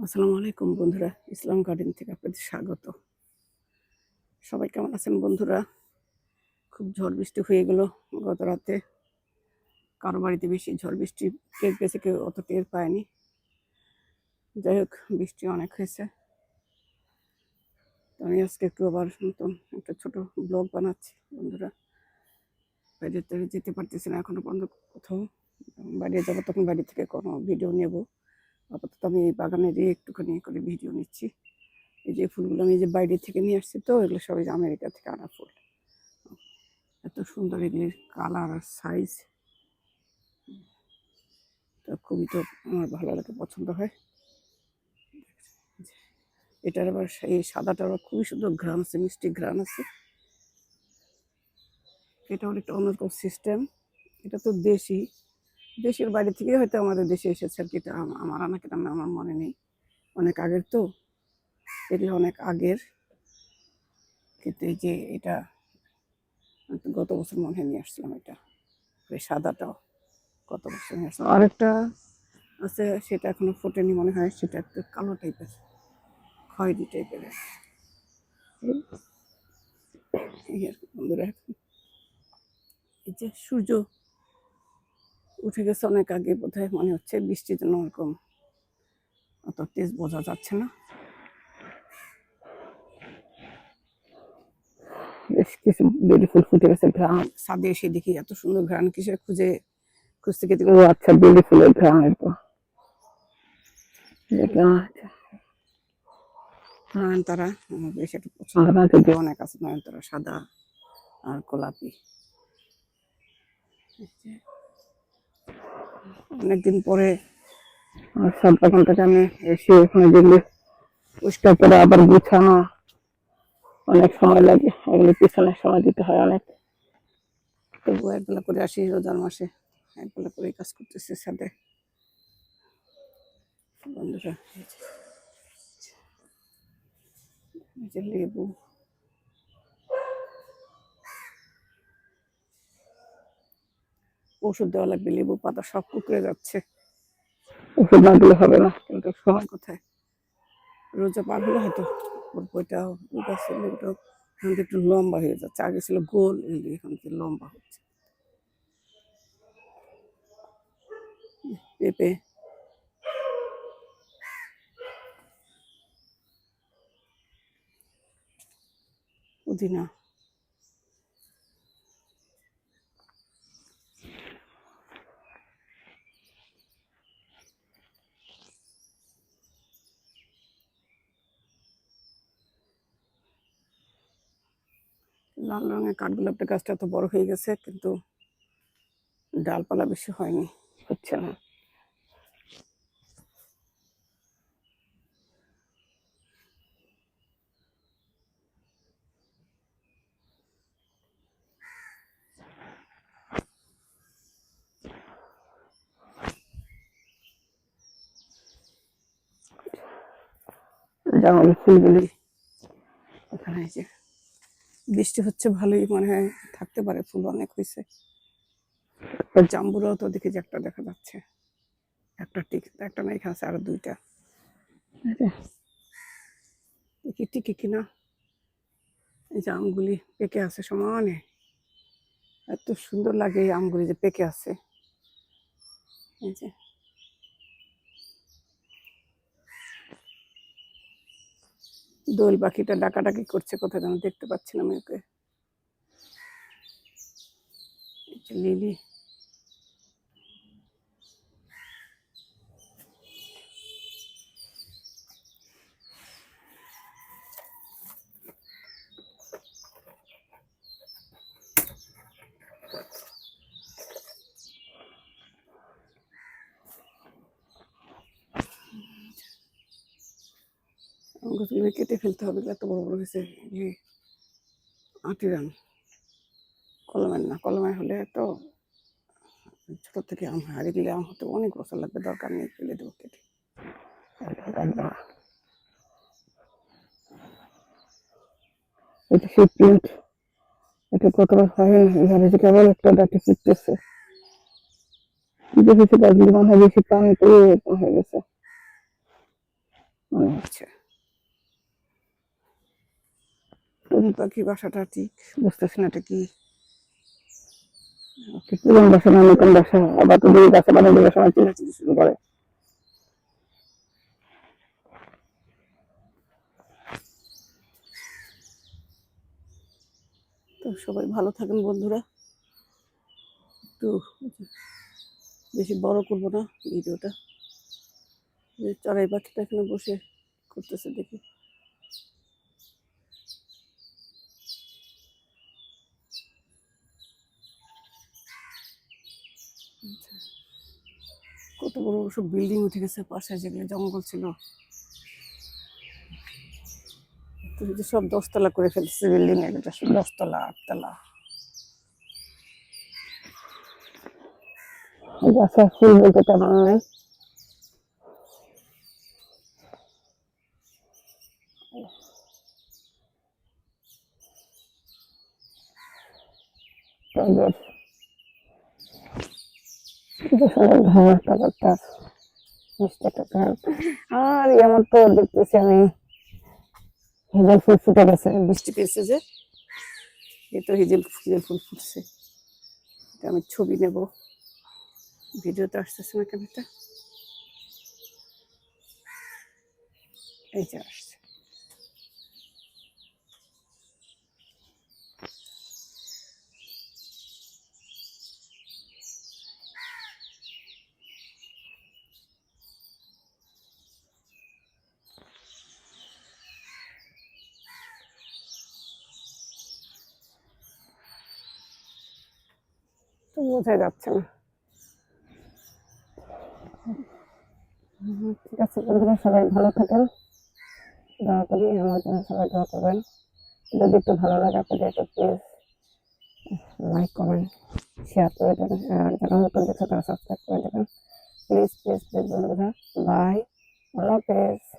আসসালামু আলাইকুম বন্ধুরা, ইসলাম গার্ডেন থেকে আপনাদের স্বাগত। সবাই কেমন আছেন বন্ধুরা? খুব ঝড় বৃষ্টি হয়ে গেল গত রাতে। কারো বাড়িতে বেশি ঝড় বৃষ্টি টের পেয়েছে, কেউ অত টের পায়নি। যাই হোক, বৃষ্টি অনেক হয়েছে। তো আমি আজকে একটু আবার নতুন একটা ছোট ব্লগ বানাচ্ছি বন্ধুরা। বাইরে তো যেতে পারতেছি না এখনো পর্যন্ত কোথাও। বাইরে যাবো তখন বাড়ি থেকে কোনো ভিডিও নেব। আপাতত আমি এই বাগানেরই একটুখানি করে ভিডিও নিচ্ছি। এই যে ফুলগুলো আমি যে বাইরে থেকে নিয়ে আসছি, তো এগুলো সবাই আমেরিকা থেকে আনা ফুল। এত সুন্দর এগুলির কালার আর সাইজ, তো খুবই তো আমার ভালো লাগে, পছন্দ হয়। এটার আবার এই সাদাটার আবার খুবই সুন্দর ঘ্রাণ আছে, মিষ্টি ঘ্রাণ আছে। এটা একটা অন্যরকম সিস্টেম। এটা তো দেশের বাইরে থেকে হয়তো আমাদের দেশে এসেছে আর কি। এটা আমার আনা কিনা আমার মনে নেই, অনেক আগের তো, এগুলো অনেক আগের। কিন্তু এই যে এটা গত বছর মনে হয় নিয়ে আসছিলাম। এটা এই সাদাটাও গত বছর নিয়ে আসলাম। আরেকটা আছে, সেটা এখনো ফোটেনি মনে হয়, সেটা একটু কালো টাইপের, খয়েরি টাইপের। বন্ধুরা, এই যে সূর্য উঠে গেছে অনেক আগে, বোধহয় মনে হচ্ছে বৃষ্টির জন্য ওরকম অত তেজ বোঝা যাচ্ছে না। বেশ কিছু বেলি ফুল ফুটে গেছে, ঘ্রাণ। ছাদে এসে দেখি এত সুন্দর ঘ্রাণ, কিসের খুঁজতে গেতে, ও আচ্ছা, বেলি ফুলের ঘ্রাণ। এরকম দেখলাম নয়নতারা, আমার বেশ একটু পছন্দ না, যদি অনেক আছে নয়নতারা, সাদা আর গোলাপি। অনেকদিন পরে সব বাগানটাকে আমি এসে ওখানে দেখলে পরিষ্কার করে আবার গুছানো অনেক সময় লাগে, এগুলো পিছনে সময় দিতে হয় অনেক। তবু একবেলা করে আসি, রোজার মাসে একবেলা করে কাজ করতেছি ছাদে বন্ধুরা। এই যে লেবু, ওষুধ দেওয়া লাগবে, লেবু পাতা সব কুকড়ে যাচ্ছে, ওষুধ না দিলে হবে না। কিন্তু সময় কোথায়, রোজা পার হলে হয়তো ওইটাও, ওই গাছের লেবুটাও এখন একটু লম্বা হয়ে যাচ্ছে। আগে ছিল গোল, এখন লম্বা হচ্ছে। পেঁপে, পুদিনা, লাল রঙের কাঠগোলাপটা গাছটা তো বড় হয়ে গেছে, কিন্তু ডালপালা বেশি হয়নি, হচ্ছে না। জামাই ফুলগুলি এখানে, এই যে বৃষ্টি হচ্ছে ভালোই, মনে হয় থাকতে পারে, ফুল অনেক হয়েছে। জাম্বুরাও তো দেখি যে একটা দেখা যাচ্ছে, একটা একটা না, এখানে আছে আরো দুইটা, দেখি টিকে কিনা। এই যে আমগুলি পেকে আছে সমানে, এত সুন্দর লাগে এই আমগুলি যে পেকে আছে। এই যে দোল পাখিটা ডাকাডাকি করছে, কোথায় যেন দেখতে পাচ্ছি না আমি ওকে। লিলি, গাছগুলো কেটে ফেলতে হবে, এত বড় বড় হয়েছে। আটির আম, কলমের না, কলমের হলে তো ছোট থেকে আম হয়, আর এগুলি আম হতে অনেক বছর লাগবে, দরকার নেই, ফেলে দেবো কেটে। এটা সেই প্রিন্ট, এটা কতবার হয় না, এখানে যে কেবল একটা ডাটি ফুটতেছে। দেখেছি গাছগুলি মনে হয় বেশি পানি পেয়ে হয়ে গেছে। মনে হচ্ছে। টুনি পাখি বাসাটা ঠিক বুঝতেছি না এটা কি পুরান বাসা না নতুন বাসা। আবার তো দুই গাছে বাধা দেওয়ার সময় চিল্লাচিল্লি শুরু করে। তো সবাই ভালো থাকেন বন্ধুরা। একটু বেশি বড় করবো না ভিডিওটা। চড়াই পাখিটা এখানে বসে করতেছে দেখি। কত বড় বড় সব বিল্ডিং উঠে গেছে পাশে, যেগুলো জঙ্গল ছিল সব 10 তলা করে ফেলছে বিল্ডিং। একটা 10 তলা 8 তলা। গাছে ফুল বলতে তেমন নেই। আর এমন তো দেখতেছি আমি হিজল ফুল ফুটে গেছে, বৃষ্টি পেয়েছে যে এই তো হিজল ফুল ফুটছে। এটা আমি ছবি নেব, ভিডিওতে আসতেছে না কেন এটা। এই যে আসছে। তো বোঝা যাচ্ছে না। ঠিক আছে বন্ধুরা, সবাই ভালো থাকেন। দয়া করে আমার জন্য সবাই দোয়া করবেন। যদি একটু ভালো লাগে আপনাদের একটু প্লিজ লাইক কমেন্ট শেয়ার করে দেবেন। আর যারা নতুন দেখছে তারা সাবস্ক্রাইব করে দেবেন প্লিজ প্লিজ প্লিজ বন্ধুরা। বাই, আল্লাহ হাফেজ।